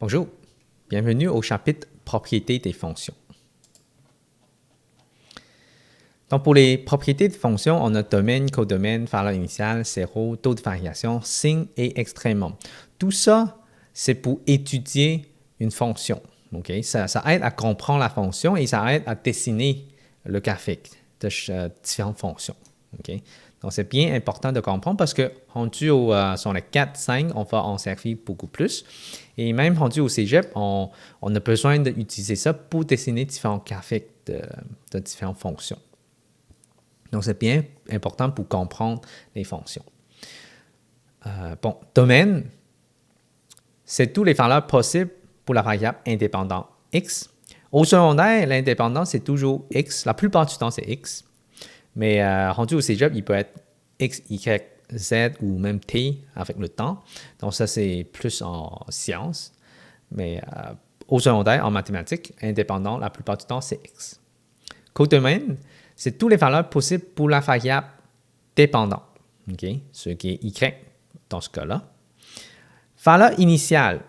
Bonjour, bienvenue au chapitre Propriétés des fonctions. Donc, pour les propriétés de fonctions, on a domaine, codomaine, valeur initiale, zéro, taux de variation, signe et extrémum. Tout ça, c'est pour étudier une fonction. Okay? Ça aide à comprendre la fonction et ça aide à dessiner le graphique de différentes fonctions. Okay? Donc, c'est bien important de comprendre parce que rendu sur les 4, 5, on va en servir beaucoup plus. Et même rendu au cégep, on a besoin d'utiliser ça pour dessiner différents graphiques de différentes fonctions. Donc, c'est bien important pour comprendre les fonctions. Domaine, c'est toutes les valeurs possibles pour la variable indépendante x. Au secondaire, l'indépendant, c'est toujours x. La plupart du temps, c'est x. Mais rendu au cégep, il peut être x, y, z ou même t avec le temps. Donc, ça, c'est plus en sciences. Mais au secondaire, en mathématiques, indépendant, la plupart du temps, c'est x. Codomaine, c'est toutes les valeurs possibles pour la variable dépendante, okay? Ce qui est y dans ce cas-là. Valeur initiale,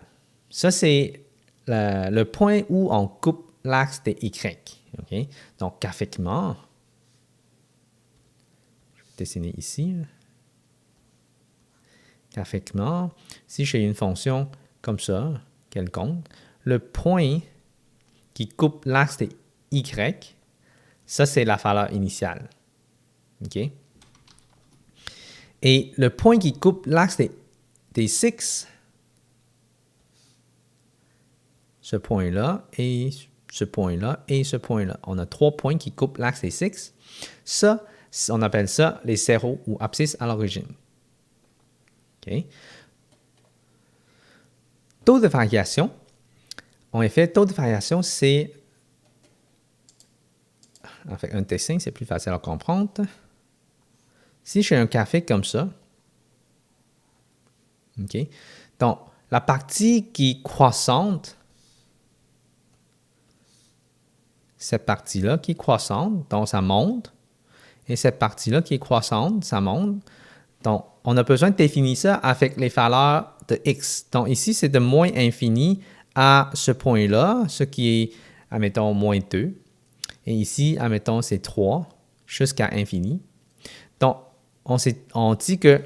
ça c'est le point où on coupe l'axe de y. Okay? Donc, graphiquement, je vais dessiner ici. Graphiquement, si j'ai une fonction comme ça, quelconque, le point qui coupe l'axe de y, ça, c'est la valeur initiale. OK? Et le point qui coupe l'axe des 6, ce point-là, et ce point-là, et ce point-là. On a 3 points qui coupent l'axe des 6. Ça, on appelle ça les zéros ou abscisses à l'origine. OK? Taux de variation. En effet, taux de variation, c'est... Avec un dessin, c'est plus facile à comprendre. Si j'ai un graphique comme ça, OK? Donc, la partie qui est croissante, cette partie-là qui est croissante, donc ça monte, et cette partie-là qui est croissante, ça monte. Donc, on a besoin de définir ça avec les valeurs de x. Donc, ici, c'est de moins infini à ce point-là, ce qui est, admettons, moins 2. Et ici, admettons, c'est 3 jusqu'à infini. Donc, on dit que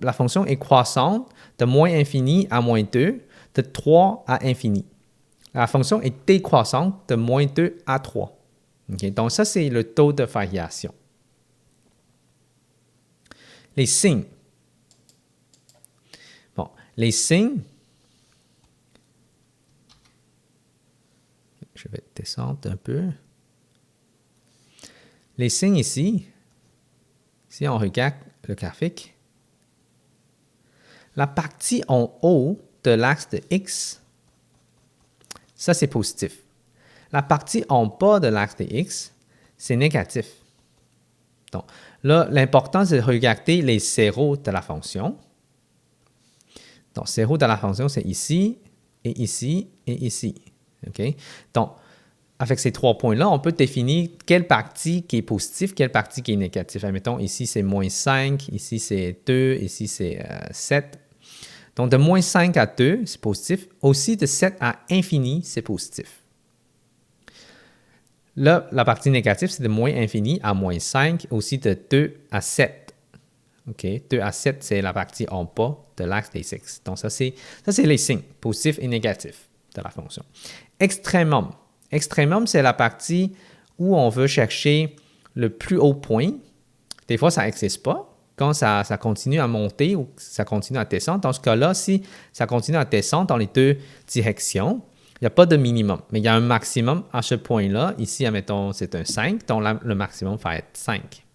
la fonction est croissante de moins infini à moins 2, de 3 à infini. La fonction est décroissante de moins 2 à 3. Okay? Donc, ça, c'est le taux de variation. Les signes. Bon, les signes, je vais descendre un peu. Les signes ici, si on regarde le graphique, la partie en haut de l'axe de x, ça c'est positif. La partie en bas de l'axe de x, c'est négatif. Donc là, l'important c'est de regarder les zéros de la fonction. Donc, zéro de la fonction, c'est ici, et ici, et ici. Okay? Donc, avec ces 3 points-là, on peut définir quelle partie qui est positive, quelle partie qui est négative. Admettons, ici, c'est moins 5, ici, c'est 2, ici, c'est 7. Donc, de moins 5 à 2, c'est positif. Aussi, de 7 à infini, c'est positif. Là, la partie négative, c'est de moins infini à moins 5, aussi de 2 à 7. Okay. 2 à 7, c'est la partie en bas de l'axe des x. Donc, ça, c'est les signes, positifs et négatifs de la fonction. Extrémum. Extrémum, c'est la partie où on veut chercher le plus haut point. Des fois, ça n'existe pas. Quand ça continue à monter ou ça continue à descendre, dans ce cas-là, si ça continue à descendre dans les deux directions, il n'y a pas de minimum, mais il y a un maximum à ce point-là. Ici, admettons, c'est un 5, donc là, le maximum va être 5.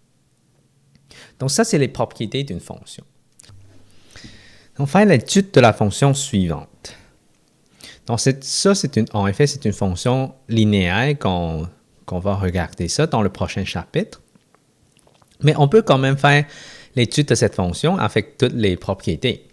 Donc, ça, c'est les propriétés d'une fonction. On va faire l'étude de la fonction suivante. Donc, en effet, c'est une fonction linéaire qu'on va regarder ça dans le prochain chapitre. Mais on peut quand même faire l'étude de cette fonction avec toutes les propriétés.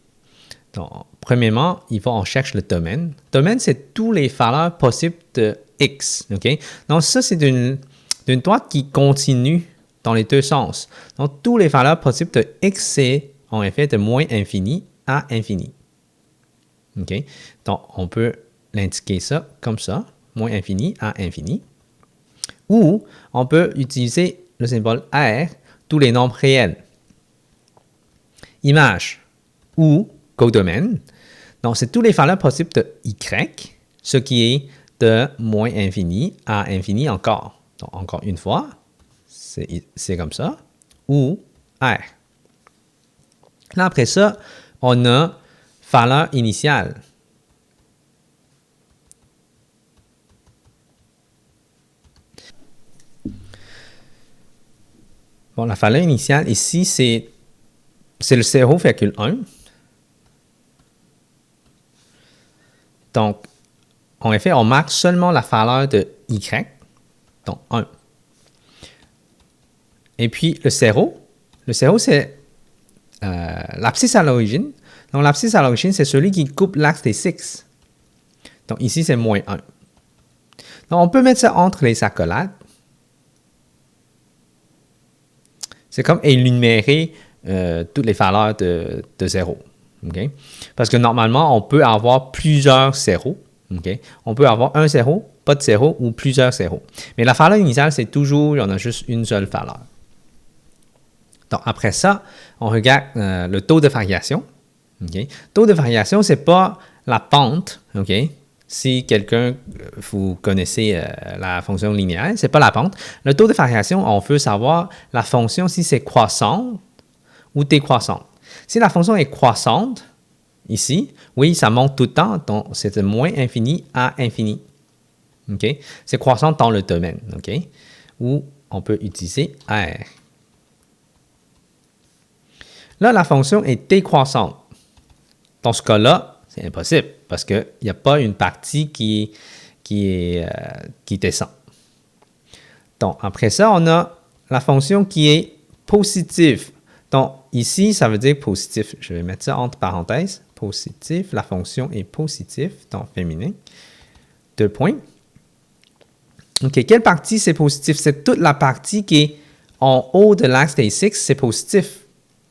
Donc, premièrement, on cherche le domaine. Le domaine, c'est toutes les valeurs possibles de x. Okay? Donc, ça, c'est d'une droite qui continue dans les deux sens. Donc, toutes les valeurs possibles de x, c'est en effet de moins infini à infini. Okay? Donc, on peut l'indiquer ça comme ça, moins infini à infini. Ou on peut utiliser le symbole R, tous les nombres réels. Image ou codomaine. Donc, c'est tous les valeurs possibles de Y, ce qui est de moins infini à infini encore. Donc, encore une fois, c'est comme ça. Ou R. Là, après ça, on a valeur initiale. Bon, la valeur initiale ici, c'est le 0,1. Donc, en effet, on marque seulement la valeur de Y, donc 1. Et puis, le 0, c'est l'abscisse à l'origine. Donc, l'abscisse à l'origine, c'est celui qui coupe l'axe des 6. Donc, ici, c'est moins 1. Donc, on peut mettre ça entre les accolades. C'est comme énumérer toutes les valeurs de 0. Okay? Parce que normalement, on peut avoir plusieurs zéros. Okay? On peut avoir un 0, pas de 0 ou plusieurs zéros. Mais la valeur initiale, c'est toujours, on a juste une seule valeur. Donc, après ça, on regarde le taux de variation. Okay? Taux de variation, ce n'est pas la pente. Okay? Si quelqu'un, vous connaissez la fonction linéaire, ce n'est pas la pente. Le taux de variation, on veut savoir la fonction si c'est croissante ou décroissante. Si la fonction est croissante, ici, oui, ça monte tout le temps, donc c'est de moins infini à infini. Okay? C'est croissante dans le domaine. Okay? Ou on peut utiliser R. Là, la fonction est décroissante. Dans ce cas-là, c'est impossible parce qu'il n'y a pas une partie qui descend. Donc, après ça, on a la fonction qui est positive. Donc, ici, ça veut dire positif. Je vais mettre ça entre parenthèses. Positif, la fonction est positive, donc féminin. 2 points. OK, quelle partie c'est positif? C'est toute la partie qui est en haut de l'axe des 6, c'est positif.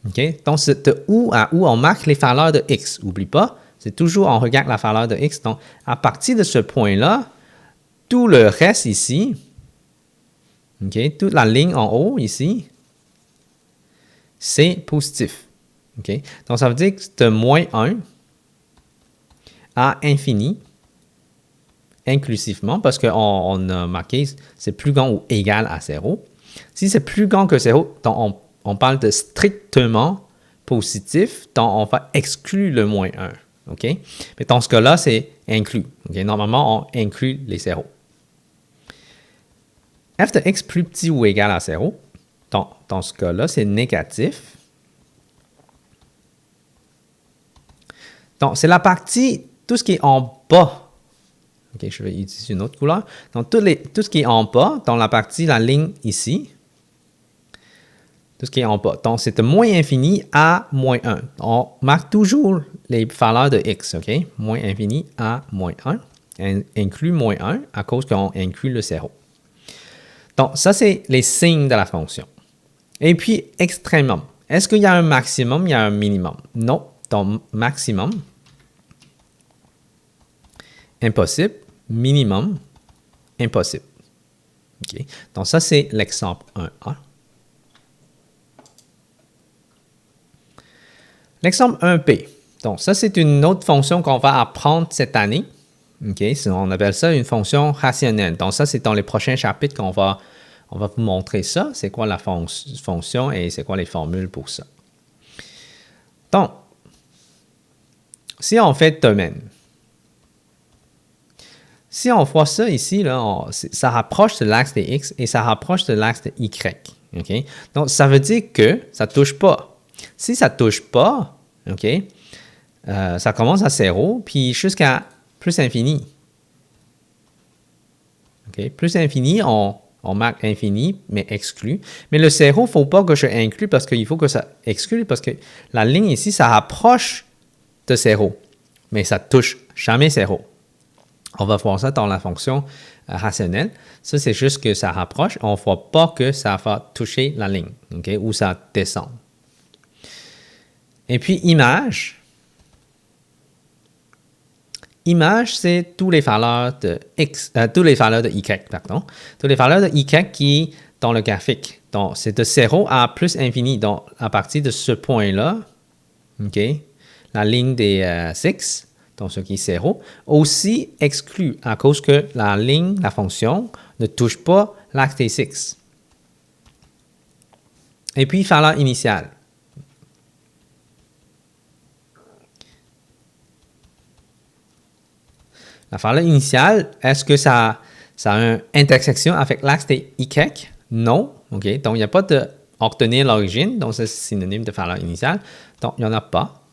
Okay? Donc, de où à où on marque les valeurs de x. N'oublie pas, c'est toujours on regarde la valeur de x. Donc, à partir de ce point-là, tout le reste ici, okay, toute la ligne en haut ici, c'est positif. Okay? Donc, ça veut dire que c'est de moins 1 à infini, inclusivement, parce qu'on a marqué c'est plus grand ou égal à 0. Si c'est plus grand que 0, donc on parle de strictement positif, donc on va exclure le moins 1. Okay? Mais dans ce cas-là, c'est inclus. Okay? Normalement, on inclut les zéros. F de x plus petit ou égal à 0, dans ce cas-là, c'est négatif. Donc, c'est la partie, tout ce qui est en bas. OK, je vais utiliser une autre couleur. Donc, tout ce qui est en bas, dans la partie, la ligne ici, tout ce qui est en bas. Donc, c'est de moins infini à moins 1. On marque toujours les valeurs de x, OK? Moins infini à moins 1. Inclut moins 1 à cause qu'on inclut le 0. Donc, ça, c'est les signes de la fonction. Et puis, extrêmement. Est-ce qu'il y a un maximum, il y a un minimum? Non. Donc, maximum, impossible, minimum, impossible. OK? Donc, ça, c'est l'exemple 1A. L'exemple 1P. Donc, ça, c'est une autre fonction qu'on va apprendre cette année. Okay? On appelle ça une fonction rationnelle. Donc, ça, c'est dans les prochains chapitres qu'on va vous montrer ça. C'est quoi la fonction et c'est quoi les formules pour ça. Donc, si on fait domaine, si on voit ça ici, là, ça rapproche de l'axe de x et ça rapproche de l'axe de y. Okay? Donc, ça veut dire que ça ne touche pas. Si ça ne touche pas, OK, ça commence à 0, puis jusqu'à plus infini. OK, plus infini, on marque infini, mais exclu. Mais le 0, il ne faut pas que je inclue parce qu'il faut que ça exclue, parce que la ligne ici, ça rapproche de 0, mais ça ne touche jamais 0. On va voir ça dans la fonction rationnelle. Ça, c'est juste que ça rapproche. On ne voit pas que ça va toucher la ligne, okay, ou ça descend. Et puis, image. image, c'est tous les valeurs de x, tous les valeurs de y, pardon. Tous les valeurs de y qui dans le graphique. Donc, c'est de 0 à plus infini. Donc, à partir de ce point-là, OK, la ligne des 6, donc ce qui est 0, aussi exclut à cause que la ligne, la fonction, ne touche pas l'axe des 6. Et puis, valeur initiale. La valeur initiale, est-ce que ça a une intersection avec l'axe des y? Non. OK. Donc, il n'y a pas de obtenir l'origine. Donc, c'est synonyme de valeur initiale. Donc, il n'y en a pas.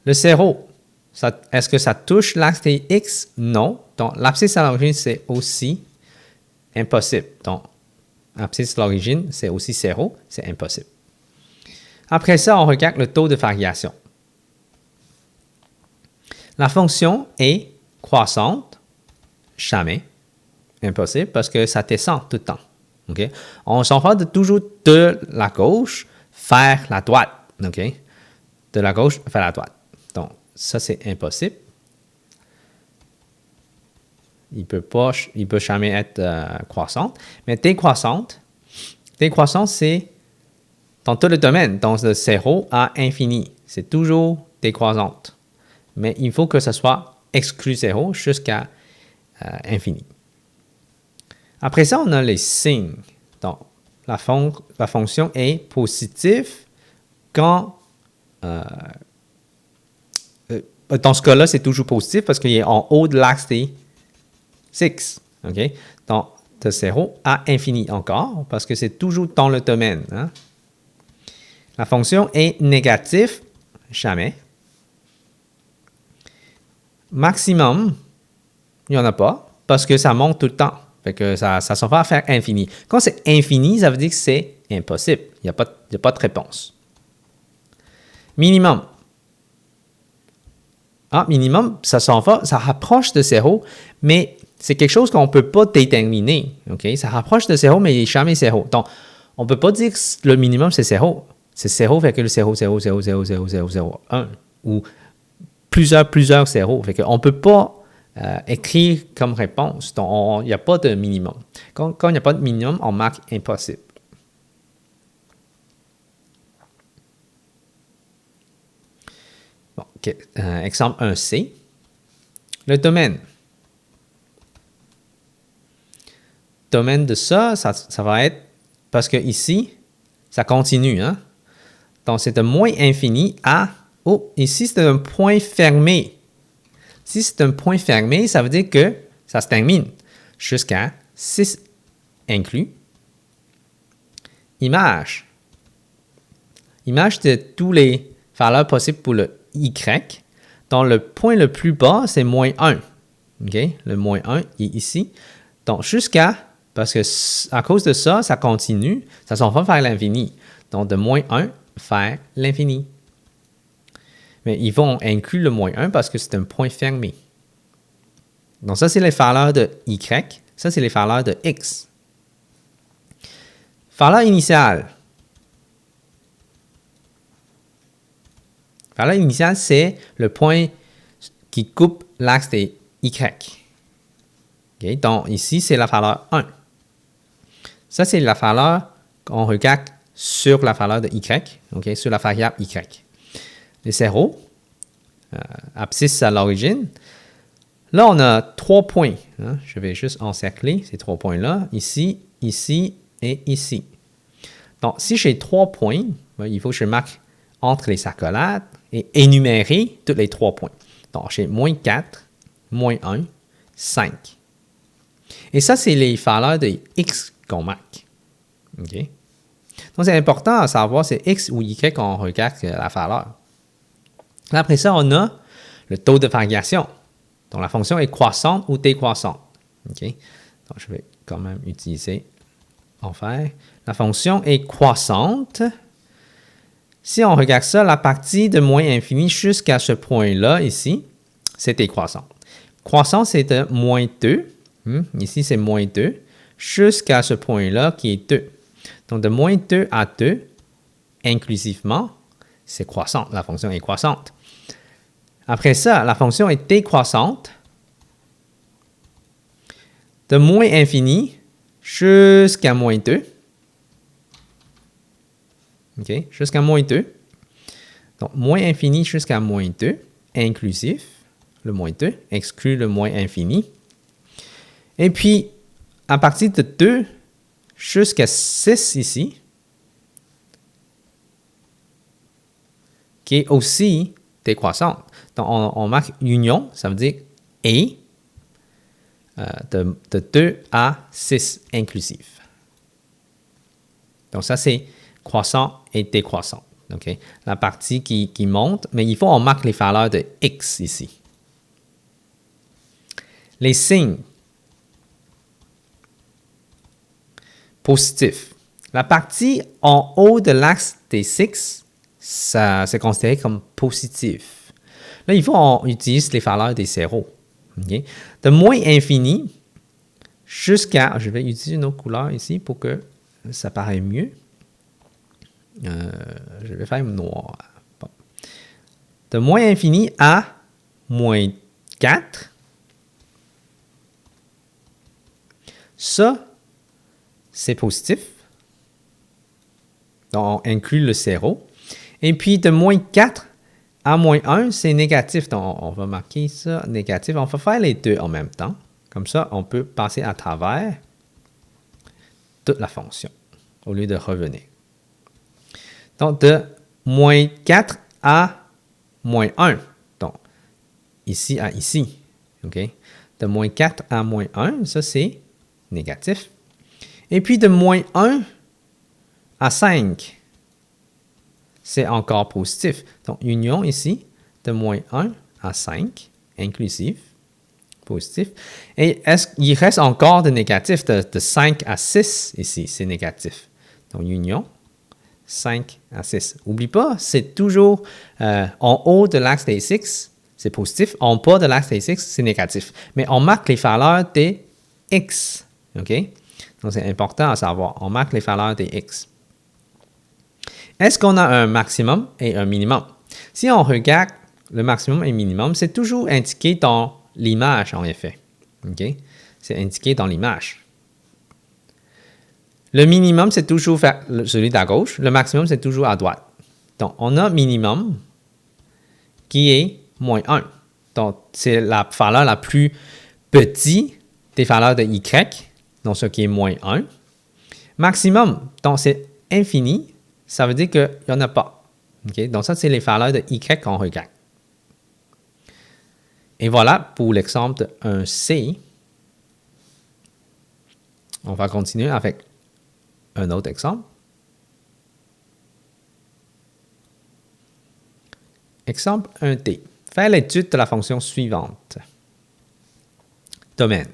Le 0, est-ce que ça touche l'axe des x? Non. Donc, l'abscisse à l'origine, c'est aussi impossible. Donc, l'abscisse à l'origine, c'est aussi 0. C'est impossible. Après ça, on regarde le taux de variation. La fonction est croissante, jamais. Impossible parce que ça descend tout le temps. Okay? On s'en va toujours de la gauche vers la droite. Okay? De la gauche vers la droite. Donc, ça, c'est impossible. Il peut jamais être croissante. Mais décroissante, c'est dans tout le domaine, dans de 0 à infini. C'est toujours décroissante. Mais il faut que ce soit exclu 0 jusqu'à infini. Après ça, on a les signes. Donc, la fonction est positive quand... dans ce cas-là, c'est toujours positif parce qu'il est en haut de l'axe des 6. Okay? Donc, de 0 à infini encore parce que c'est toujours dans le domaine. Hein? La fonction est négative, jamais. Maximum, il n'y en a pas parce que ça monte tout le temps. Fait que ça ne s'en va faire infini. Quand c'est infini, ça veut dire que c'est impossible. Il n'y a pas de réponse. Minimum. Minimum, ça s'en va, ça rapproche de 0, mais c'est quelque chose qu'on ne peut pas déterminer. Okay? Ça rapproche de 0, mais il n'est jamais 0. Donc, on ne peut pas dire que le minimum, c'est 0. C'est 0,000000001 ou plusieurs zéros. Fait qu'on ne peut pas écrire comme réponse. Donc, il n'y a pas de minimum. Quand il n'y a pas de minimum, on marque impossible. Bon, okay. Exemple 1C. Le domaine. Domaine de ça va être, parce que ici, ça continue. Hein? Donc, c'est de moins infini à, ici, c'est un point fermé. Si c'est un point fermé, ça veut dire que ça se termine jusqu'à 6 inclus. Image. Image de tous les valeurs possibles pour le y. Donc, le point le plus bas, c'est moins 1. Okay? Le moins 1 est ici. Donc, parce que à cause de ça, ça continue, ça s'en va vers l'infini. Donc, de moins 1 vers l'infini. Mais ils vont inclure le moins 1 parce que c'est un point fermé. Donc, ça, c'est les valeurs de y. Ça, c'est les valeurs de x. Valeur initiale. Valeur initiale, c'est le point qui coupe l'axe des y. Okay? Donc, ici, c'est la valeur 1. Ça, c'est la valeur qu'on regarde sur la valeur de y, okay? Sur la variable y. Les 0, abscisse à l'origine. Là, on a 3 points. Hein? Je vais juste encercler ces 3 points-là. Ici, ici et ici. Donc, si j'ai 3 points, il faut que je marque entre les accolades et énumérer tous les 3 points. Donc, j'ai moins 4, moins 1, 5. Et ça, c'est les valeurs de x qu'on marque. Okay? Donc, c'est important à savoir, c'est x ou y qu'on regarde la valeur. Après ça, on a le taux de variation. Donc, la fonction est croissante ou décroissante. Okay? Donc, je vais quand même utiliser enfer. La fonction est croissante. Si on regarde ça, la partie de moins infini jusqu'à ce point-là, ici, c'est décroissant. Croissant, c'est de moins 2. Ici, c'est moins 2. Jusqu'à ce point-là, qui est 2. Donc, de moins 2 à 2, inclusivement, c'est croissant. La fonction est croissante. Après ça, la fonction est décroissante de moins infini jusqu'à moins 2. OK? Jusqu'à moins 2. Donc, moins infini jusqu'à moins 2, inclusif, le moins 2, exclut le moins infini. Et puis, à partir de 2 jusqu'à 6 ici, qui est aussi décroissante. Donc, on marque union, ça veut dire et de 2 à 6 inclusif. Donc, ça, c'est croissant et décroissant. Okay? La partie qui monte, mais il faut qu'on marque les valeurs de x ici. Les signes positifs. La partie en haut de l'axe des 6, ça c'est considéré comme positif. Là, il faut qu'on utilise les valeurs des zéros. Okay? De moins infini jusqu'à... Je vais utiliser une autre couleur ici pour que ça paraisse mieux. Je vais faire noir. Bon. De moins infini à moins 4. Ça, c'est positif. Donc, on inclut le 0. Et puis, de moins 4 à moins 1, c'est négatif. Donc, on va marquer ça négatif. On va faire les deux en même temps. Comme ça, on peut passer à travers toute la fonction au lieu de revenir. Donc, de moins 4 à moins 1. Donc, ici à ici. OK? De moins 4 à moins 1, ça, c'est négatif. Et puis, de moins 1 à 5, c'est encore positif. Donc, union ici, de moins 1 à 5, inclusif, positif. Et est-ce qu'il reste encore de négatif? De 5 à 6, ici, c'est négatif. Donc, union. 5 à 6. N'oublie pas, c'est toujours en haut de l'axe des 6, c'est positif. En bas de l'axe des 6, c'est négatif. Mais on marque les valeurs des x. OK? Donc, c'est important à savoir. On marque les valeurs des x. Est-ce qu'on a un maximum et un minimum? Si on regarde le maximum et le minimum, c'est toujours indiqué dans l'image, en effet. OK? C'est indiqué dans l'image. Le minimum, c'est toujours celui d'à gauche. Le maximum, c'est toujours à droite. Donc, on a minimum qui est moins 1. Donc, c'est la valeur la plus petite des valeurs de y, donc ce qui est moins 1. Maximum, donc c'est infini, ça veut dire qu'il n'y en a pas. Okay? Donc, ça, c'est les valeurs de y qu'on regarde. Et voilà pour l'exemple de 1C. On va continuer avec un autre exemple. Exemple 1D. Faire l'étude de la fonction suivante. Domaine.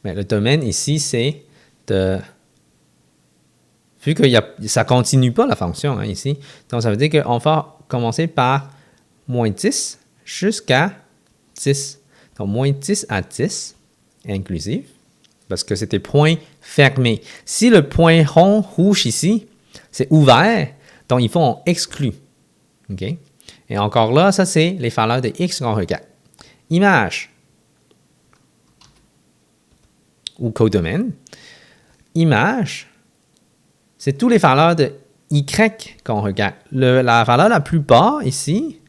Mais le domaine ici, c'est de... Vu que ça ne continue pas la fonction ici, donc ça veut dire qu'on va commencer par moins 10 jusqu'à 10. Donc moins 10 à 10, inclusif. Parce que c'est des points fermés. Si le point rond rouge ici, c'est ouvert, donc il faut en exclure. OK? Et encore là, ça, c'est les valeurs de x qu'on regarde. Image ou codomaine. Image, c'est tous les valeurs de y qu'on regarde. La valeur la plus basse ici,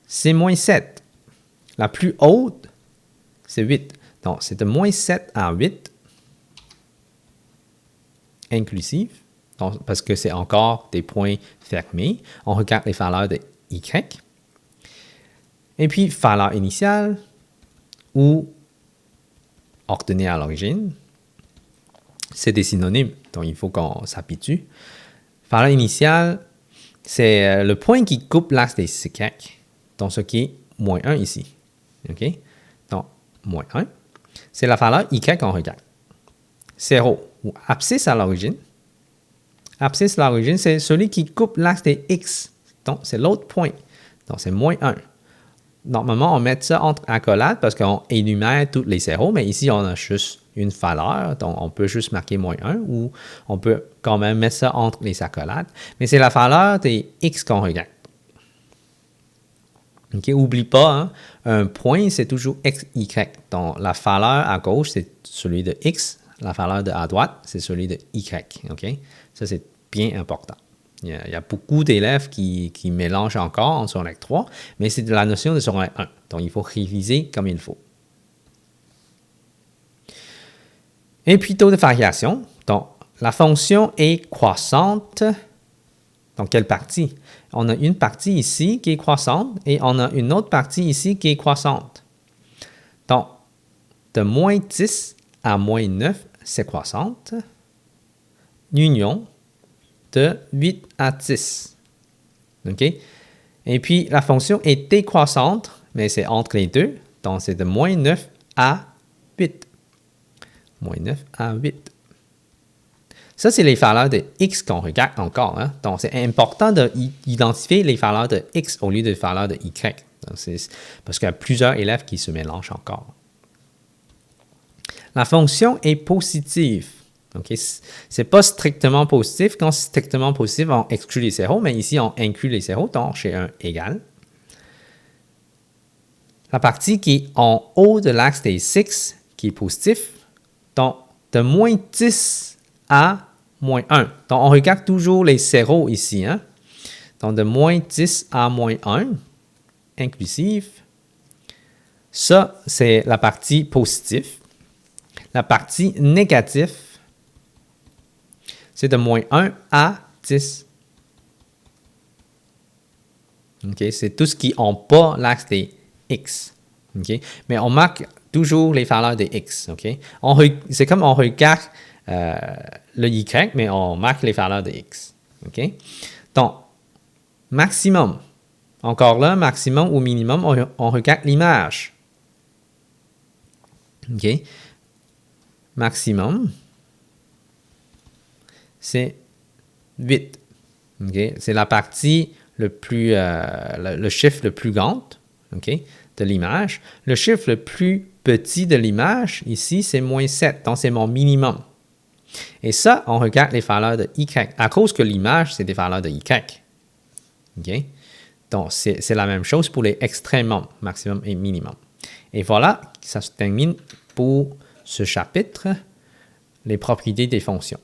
c'est moins 7. La plus haute, c'est 8. Donc, c'est de moins 7 à 8, inclusif, donc, parce que c'est encore des points fermés. On regarde les valeurs de y. Et puis, valeur initiale ou ordonnée à l'origine, c'est des synonymes, donc il faut qu'on s'habitue. Valeur initiale, c'est le point qui coupe l'axe des y, donc ce qui est moins 1 ici. OK? Donc, moins 1. C'est la valeur y qu'on regarde. 0 ou abscisse à l'origine. Abscisse à l'origine, c'est celui qui coupe l'axe des x. Donc, c'est l'autre point. Donc, c'est moins 1. Normalement, on met ça entre accolades parce qu'on énumère tous les zéros, mais ici, on a juste une valeur. Donc, on peut juste marquer moins 1 ou on peut quand même mettre ça entre les accolades. Mais c'est la valeur des x qu'on regarde. OK, oublie pas, hein, un point, c'est toujours x, y. Donc, la valeur à gauche, c'est celui de x. La valeur à droite, c'est celui de y. OK? Ça, c'est bien important. Il y a beaucoup d'élèves qui mélangent encore en secondaire 3, mais c'est de la notion de secondaire 1. Donc, il faut réviser comme il faut. Et puis, taux de variation. Donc, la fonction est croissante. Dans quelle partie? On a une partie ici qui est croissante et on a une autre partie ici qui est croissante. Donc, de moins 10 à moins 9, c'est croissante. L'union de 8 à 10. OK? Et puis, la fonction est décroissante, mais c'est entre les deux. Donc, c'est de moins 9 à 8. Moins 9 à 8. Ça, c'est les valeurs de x qu'on regarde encore. Hein? Donc, c'est important d'identifier les valeurs de x au lieu des valeurs de y. Donc, parce qu'il y a plusieurs élèves qui se mélangent encore. La fonction est positive. Okay? Ce n'est pas strictement positif. Quand c'est strictement positif, on exclut les zéros, mais ici, on inclut les zéros, donc chez un égal. La partie qui est en haut de l'axe des 6, qui est positif, donc de moins 10 à moins 1. Donc, on regarde toujours les zéros ici. Hein? Donc, de moins 10 à moins 1, inclusive. Ça, c'est la partie positive. La partie négative, c'est de moins 1 à 10. Okay? C'est tout ce qui n'a pas l'axe des x. Okay? Mais on marque toujours les valeurs des x. Okay? C'est comme on regarde le y, mais on marque les valeurs de x. Okay? Donc, maximum. Encore là, maximum ou minimum, on regarde l'image. Okay? Maximum, c'est 8. Okay? C'est la partie le chiffre le plus grand, okay, de l'image. Le chiffre le plus petit de l'image, ici, c'est moins 7. Donc, c'est mon minimum. Et ça, on regarde les valeurs de y. À cause que l'image, c'est des valeurs de y. Okay? Donc, c'est la même chose pour les extrêmums, maximum et minimum. Et voilà, ça se termine pour ce chapitre, les propriétés des fonctions.